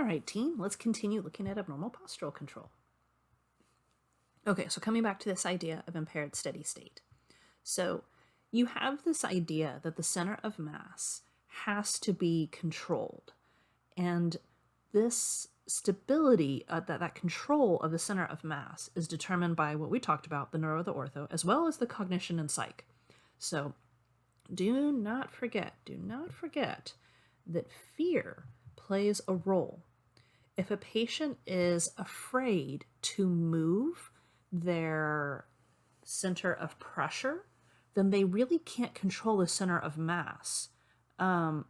All right, team, let's continue looking at abnormal postural control. Okay, so coming back to this idea of impaired steady state. So you have this idea that the center of mass has to be controlled. And this stability, that control of the center of mass is determined by what we talked about, the neuro, the ortho, as well as the cognition and psych. So do not forget that fear plays a role. If a patient is afraid to move their center of pressure, then they really can't control the center of mass. And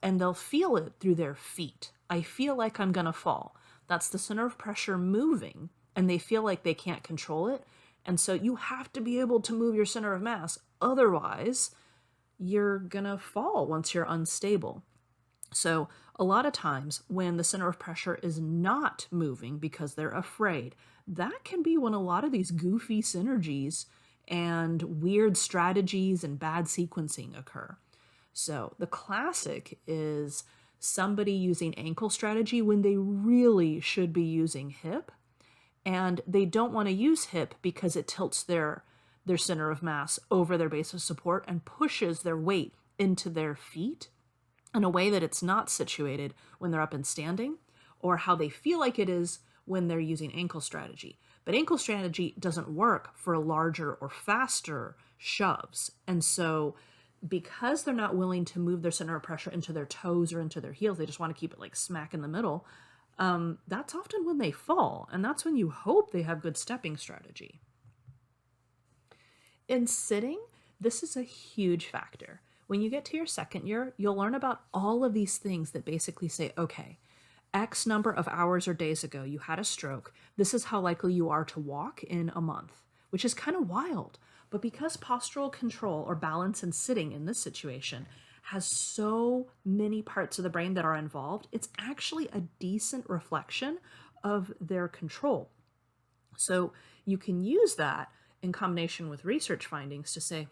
they'll feel it through their feet. I feel like I'm going to fall. That's the center of pressure moving, and they feel like they can't control it. And so you have to be able to move your center of mass. Otherwise, you're going to fall once you're unstable. So a lot of times when the center of pressure is not moving because they're afraid, that can be when a lot of these goofy synergies and weird strategies and bad sequencing occur. So the classic is somebody using ankle strategy when they really should be using hip, and they don't want to use hip because it tilts their center of mass over their base of support and pushes their weight into their feet in a way that it's not situated when they're up and standing, or how they feel like it is when they're using ankle strategy. But ankle strategy doesn't work for larger or faster shoves. And so because they're not willing to move their center of pressure into their toes or into their heels, they just want to keep it like smack in the middle, that's often when they fall. And that's when you hope they have good stepping strategy. In sitting, this is a huge factor. When you get to your second year, you'll learn about all of these things that basically say, okay, X number of hours or days ago, you had a stroke. This is how likely you are to walk in a month, which is kind of wild. But because postural control or balance and sitting in this situation has so many parts of the brain that are involved, it's actually a decent reflection of their control. So you can use that in combination with research findings to say,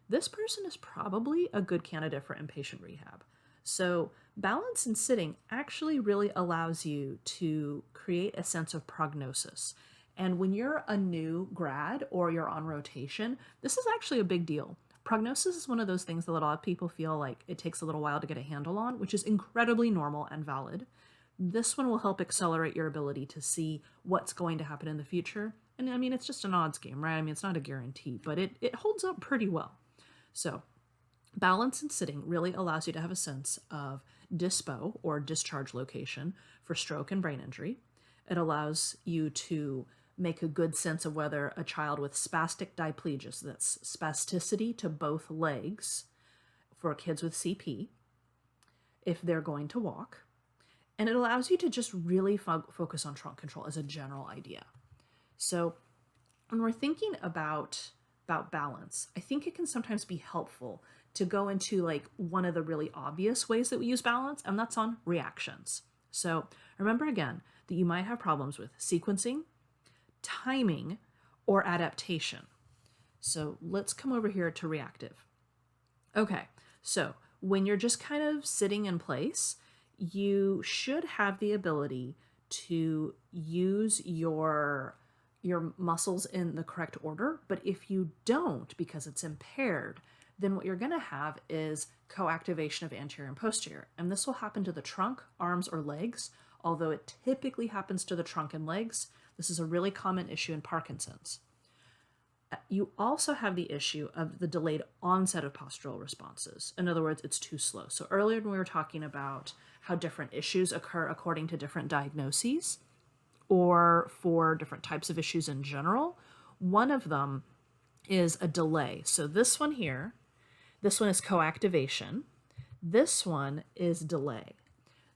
this person is probably a good candidate for inpatient rehab. So balance and sitting actually really allows you to create a sense of prognosis. And when you're a new grad or you're on rotation, this is actually a big deal. Prognosis is one of those things that a lot of people feel like it takes a little while to get a handle on, which is incredibly normal and valid. This one will help accelerate your ability to see what's going to happen in the future. And I mean, it's just an odds game, right? I mean, it's not a guarantee, but it holds up pretty well. So balance and sitting really allows you to have a sense of dispo or discharge location for stroke and brain injury. It allows you to make a good sense of whether a child with spastic diplegia, so that's spasticity to both legs for kids with CP, if they're going to walk. And it allows you to just really focus on trunk control as a general idea. So when we're thinking about balance, I think it can sometimes be helpful to go into like one of the really obvious ways that we use balance, and that's on reactions. So remember again that you might have problems with sequencing, timing, or adaptation. So let's come over here to reactive. Okay, so when you're just kind of sitting in place, you should have the ability to use your muscles in the correct order. But if you don't, because it's impaired, then what you're going to have is coactivation of anterior and posterior. And this will happen to the trunk, arms, or legs, although it typically happens to the trunk and legs. This is a really common issue in Parkinson's. You also have the issue of the delayed onset of postural responses. In other words, it's too slow. So earlier when we were talking about how different issues occur according to different diagnoses, or for different types of issues in general, one of them is a delay. So this one here, this one is coactivation. This one is delay.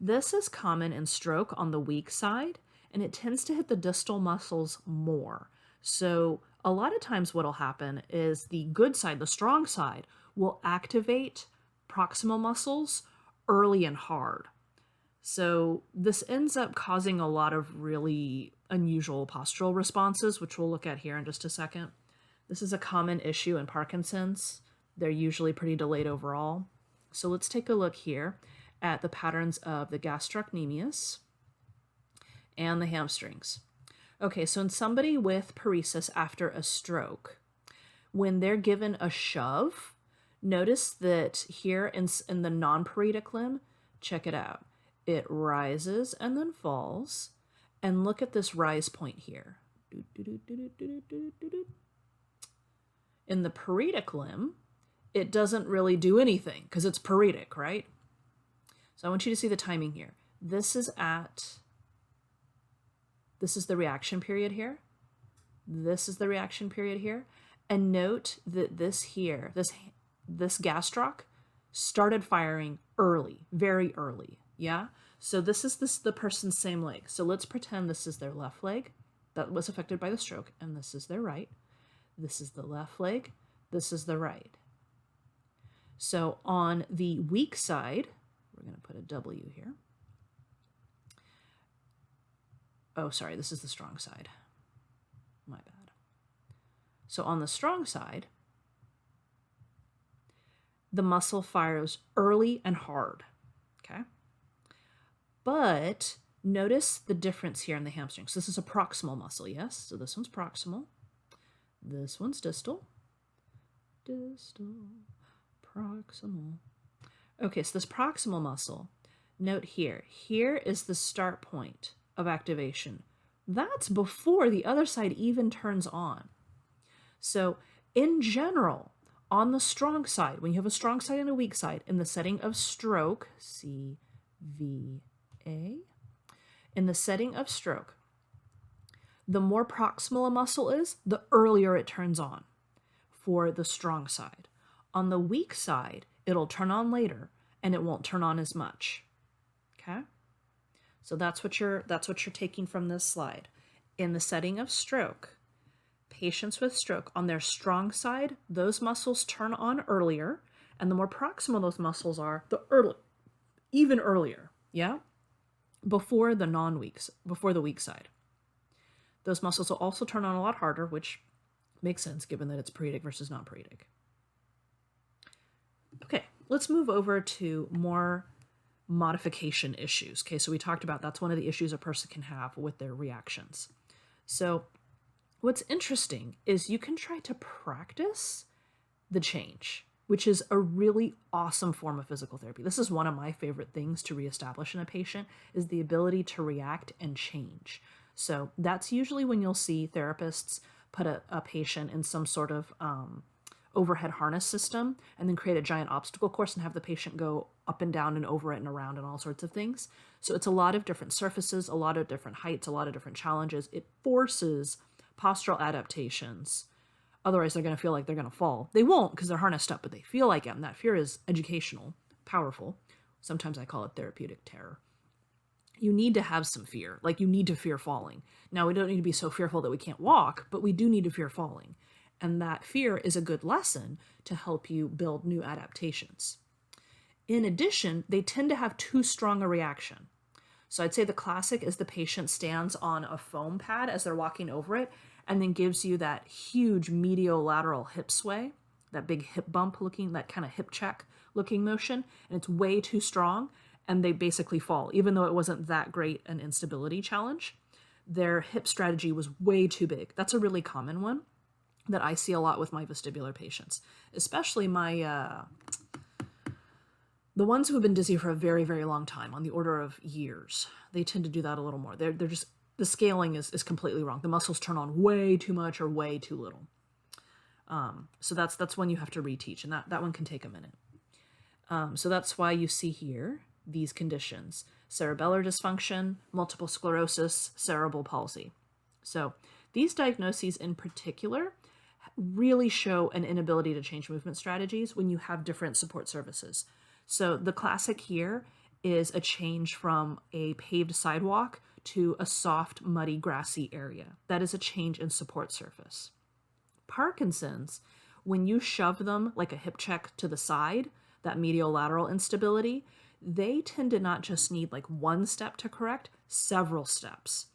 This is common in stroke on the weak side, and it tends to hit the distal muscles more. So a lot of times what will happen is the good side, the strong side, will activate proximal muscles early and hard. So this ends up causing a lot of really unusual postural responses, which we'll look at here in just a second. This is a common issue in Parkinson's. They're usually pretty delayed overall. So let's take a look here at the patterns of the gastrocnemius and the hamstrings. Okay, so in somebody with paresis after a stroke, when they're given a shove, notice that here in the non-paretic limb, check it out. It rises and then falls. And look at this rise point here. In the paretic limb, it doesn't really do anything because it's paretic, right? So I want you to see the timing here. This is the reaction period here. This is the reaction period here. And note that this gastroc started firing early, very early, yeah? So this is the person's same leg. So let's pretend this is their left leg that was affected by the stroke, and this is their right. This is the left leg. This is the right. So on the weak side, we're going to put a W here. Oh, sorry, this is the strong side. My bad. So on the strong side, the muscle fires early and hard, okay? But notice the difference here in the hamstrings. So this is a proximal muscle, yes? So this one's proximal. This one's distal. Distal, proximal. Okay, so this proximal muscle, note here is the start point of activation. That's before the other side even turns on. So in general, on the strong side, when you have a strong side and a weak side, in the setting of stroke, CVA, in the setting of stroke, the more proximal a muscle is, the earlier it turns on for the strong side. On the weak side, it'll turn on later and it won't turn on as much. Okay? So that's what you're taking from this slide. In the setting of stroke, patients with stroke, on their strong side, those muscles turn on earlier, and the more proximal those muscles are, even earlier, yeah? Before the weak side. Those muscles will also turn on a lot harder, which makes sense given that it's paretic versus non-paretic. Okay, let's move over to more modification issues. Okay, so we talked about that's one of the issues a person can have with their reactions. So what's interesting is you can try to practice the change, which is a really awesome form of physical therapy. This is one of my favorite things to reestablish in a patient, is the ability to react and change. So that's usually when you'll see therapists put a patient in some sort of overhead harness system and then create a giant obstacle course and have the patient go up and down and over it and around and all sorts of things. So it's a lot of different surfaces, a lot of different heights, a lot of different challenges. It forces postural adaptations. Otherwise, they're going to feel like they're going to fall. They won't because they're harnessed up, but they feel like it. And that fear is educational, powerful. Sometimes I call it therapeutic terror. You need to have some fear. Like, you need to fear falling. Now, we don't need to be so fearful that we can't walk, but we do need to fear falling. And that fear is a good lesson to help you build new adaptations. In addition, they tend to have too strong a reaction. So I'd say the classic is the patient stands on a foam pad as they're walking over it and then gives you that huge mediolateral hip sway, that big hip bump looking, that kind of hip check looking motion, and it's way too strong, and they basically fall, even though it wasn't that great an instability challenge. Their hip strategy was way too big. That's a really common one that I see a lot with my vestibular patients, especially the ones who have been dizzy for a very, very long time, on the order of years. They tend to do that a little more. They're just, the scaling is completely wrong. The muscles turn on way too much or way too little. So that's when you have to reteach, and that one can take a minute. So that's why you see here these conditions: cerebellar dysfunction, multiple sclerosis, cerebral palsy. So these diagnoses in particular really show an inability to change movement strategies when you have different support services. So the classic here is a change from a paved sidewalk to a soft, muddy, grassy area. That is a change in support surface. Parkinson's, when you shove them like a hip check to the side, that mediolateral instability, they tend to not just need like one step to correct, several steps.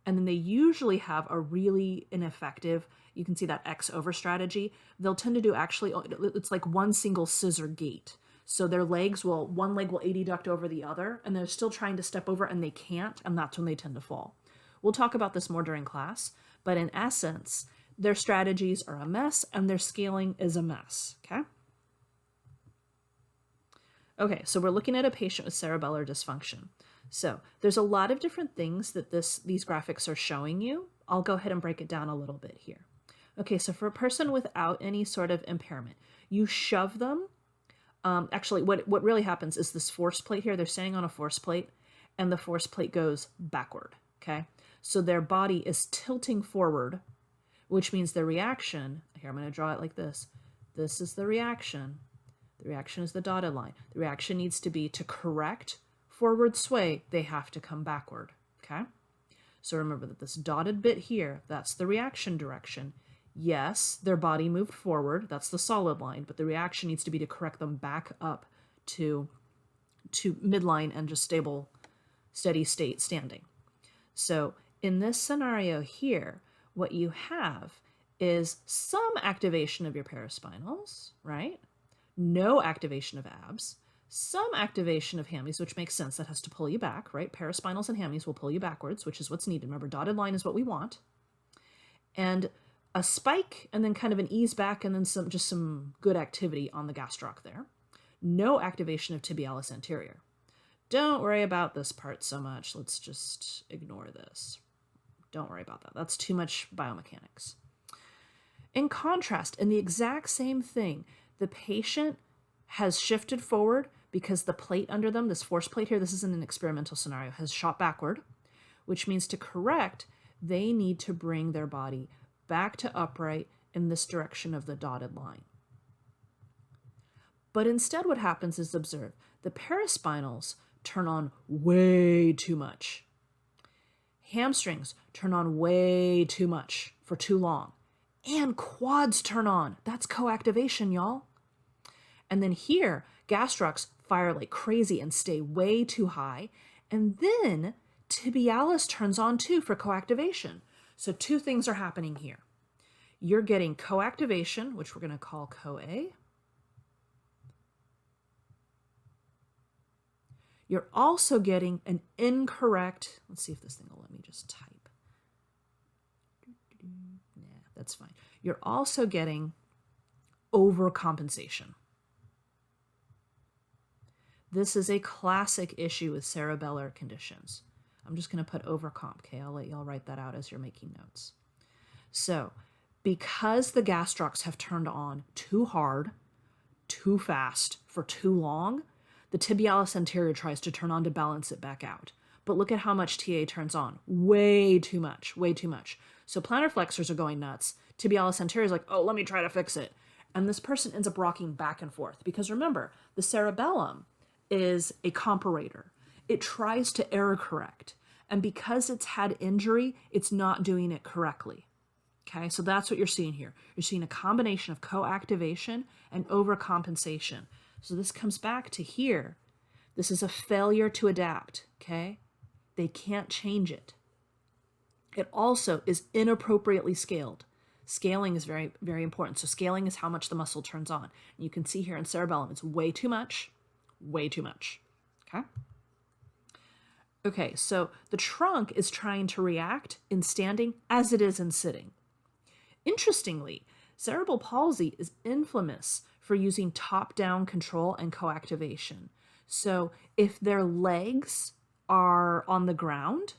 And then they usually have a really ineffective, you can see that X over strategy. They'll tend to do actually, it's like one single scissor gait. So their legs will, one leg will adduct over the other, and they're still trying to step over and they can't, and that's when they tend to fall. We'll talk about this more during class, but in essence, their strategies are a mess and their scaling is a mess, okay? Okay, so we're looking at a patient with cerebellar dysfunction. So there's a lot of different things that these graphics are showing you. I'll go ahead and break it down a little bit here. Okay, so for a person without any sort of impairment, you shove them. Actually, what really happens is this force plate here, they're standing on a force plate, and the force plate goes backward, okay? So their body is tilting forward, which means the reaction, here I'm going to draw it like this. This is the reaction. The reaction is the dotted line. The reaction needs to be to correct forward sway, they have to come backward, okay? So remember that this dotted bit here, that's the reaction direction. Yes, their body moved forward, that's the solid line, but the reaction needs to be to correct them back up to midline and just stable, steady state standing. So in this scenario here, what you have is some activation of your paraspinals, right? No activation of abs, some activation of hammies, which makes sense. That has to pull you back, right? Paraspinals and hammies will pull you backwards, which is what's needed. Remember, dotted line is what we want. And a spike, and then kind of an ease back, and then some good activity on the gastroc there. No activation of tibialis anterior. Don't worry about this part so much. Let's just ignore this. Don't worry about that. That's too much biomechanics. In contrast, in the exact same thing, the patient has shifted forward because the plate under them, this force plate here, this is in an experimental scenario, has shot backward, which means to correct, they need to bring their body back to upright in this direction of the dotted line. But instead what happens is, observe, the paraspinals turn on way too much. Hamstrings turn on way too much for too long. And quads turn on. That's coactivation, y'all. And then here, gastrocs fire like crazy and stay way too high. And then tibialis turns on too for coactivation. So two things are happening here. You're getting coactivation, which we're going to call CoA. You're also getting an incorrect, let's see if this thing will let me just type. Nah, that's fine. You're also getting overcompensation. This is a classic issue with cerebellar conditions. I'm just going to put overcomp, okay? I'll let y'all write that out as you're making notes. So, because the gastrocs have turned on too hard, too fast, for too long, the tibialis anterior tries to turn on to balance it back out. But look at how much TA turns on. Way too much, way too much. So plantar flexors are going nuts. Tibialis anterior is like, oh, let me try to fix it. And this person ends up rocking back and forth. Because remember, the cerebellum is a comparator. It tries to error correct. And because it's had injury, it's not doing it correctly. Okay, so that's what you're seeing here. You're seeing a combination of coactivation and overcompensation. So this comes back to here. This is a failure to adapt, okay? They can't change it. It also is inappropriately scaled. Scaling is very, very important. So scaling is how much the muscle turns on. And you can see here in cerebellum, it's way too much, okay? Okay, so the trunk is trying to react in standing as it is in sitting. Interestingly, cerebral palsy is infamous for using top-down control and coactivation. So if their legs are on the ground,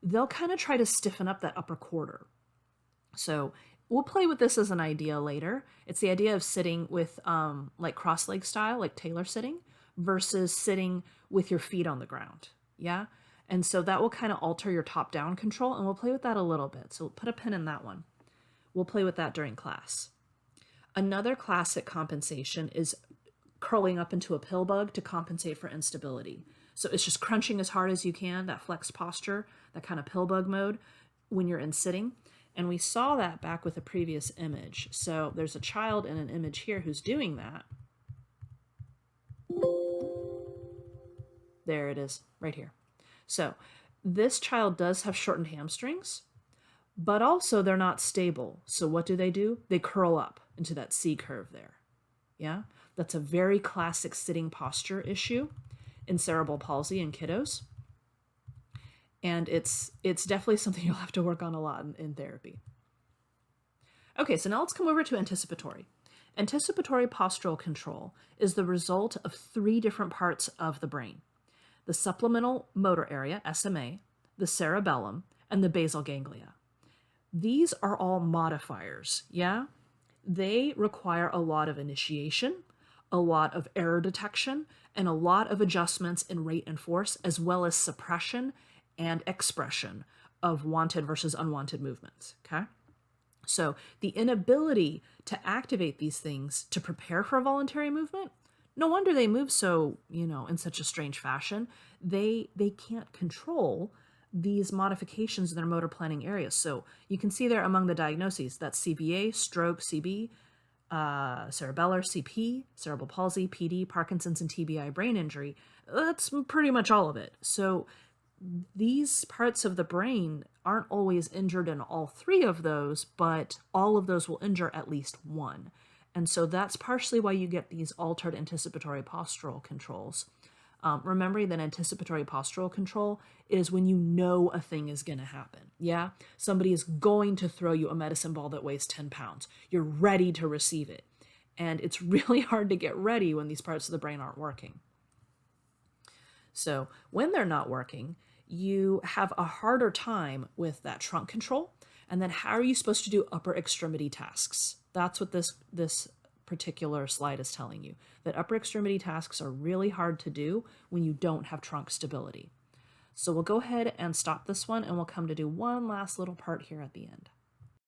they'll kind of try to stiffen up that upper quarter. So we'll play with this as an idea later. It's the idea of sitting with like cross-leg style, like Taylor sitting, versus sitting with your feet on the ground. Yeah? And so that will kind of alter your top-down control, and we'll play with that a little bit. So we'll put a pin in that one. We'll play with that during class. Another classic compensation is curling up into a pill bug to compensate for instability. So it's just crunching as hard as you can, that flexed posture, that kind of pill bug mode when you're in sitting. And we saw that back with a previous image. So there's a child in an image here who's doing that. There it is, right here. So this child does have shortened hamstrings, but also they're not stable. So what do? They curl up into that C curve there. Yeah? That's a very classic sitting posture issue in cerebral palsy in kiddos. And it's definitely something you'll have to work on a lot in therapy. Okay, so now let's come over to anticipatory. Anticipatory postural control is the result of 3 different parts of the brain: the supplemental motor area, SMA, the cerebellum, and the basal ganglia. These are all modifiers, yeah? They require a lot of initiation, a lot of error detection, and a lot of adjustments in rate and force, as well as suppression and expression of wanted versus unwanted movements, okay? So the inability to activate these things to prepare for a voluntary movement, no wonder they move so, in such a strange fashion. They can't control these modifications in their motor planning areas. So you can see there among the diagnoses, that's CVA, stroke, CB, cerebellar, CP, cerebral palsy, PD, Parkinson's, and TBI brain injury. That's pretty much all of it. So these parts of the brain aren't always injured in all 3 of those, but all of those will injure at least one. And so that's partially why you get these altered anticipatory postural controls. Remembering that anticipatory postural control is when you know a thing is going to happen. Yeah? Somebody is going to throw you a medicine ball that weighs 10 pounds. You're ready to receive it. And it's really hard to get ready when these parts of the brain aren't working. So when they're not working, you have a harder time with that trunk control. And then how are you supposed to do upper extremity tasks? That's what this particular slide is telling you, that upper extremity tasks are really hard to do when you don't have trunk stability. So we'll go ahead and stop this one, and we'll come to do one last little part here at the end.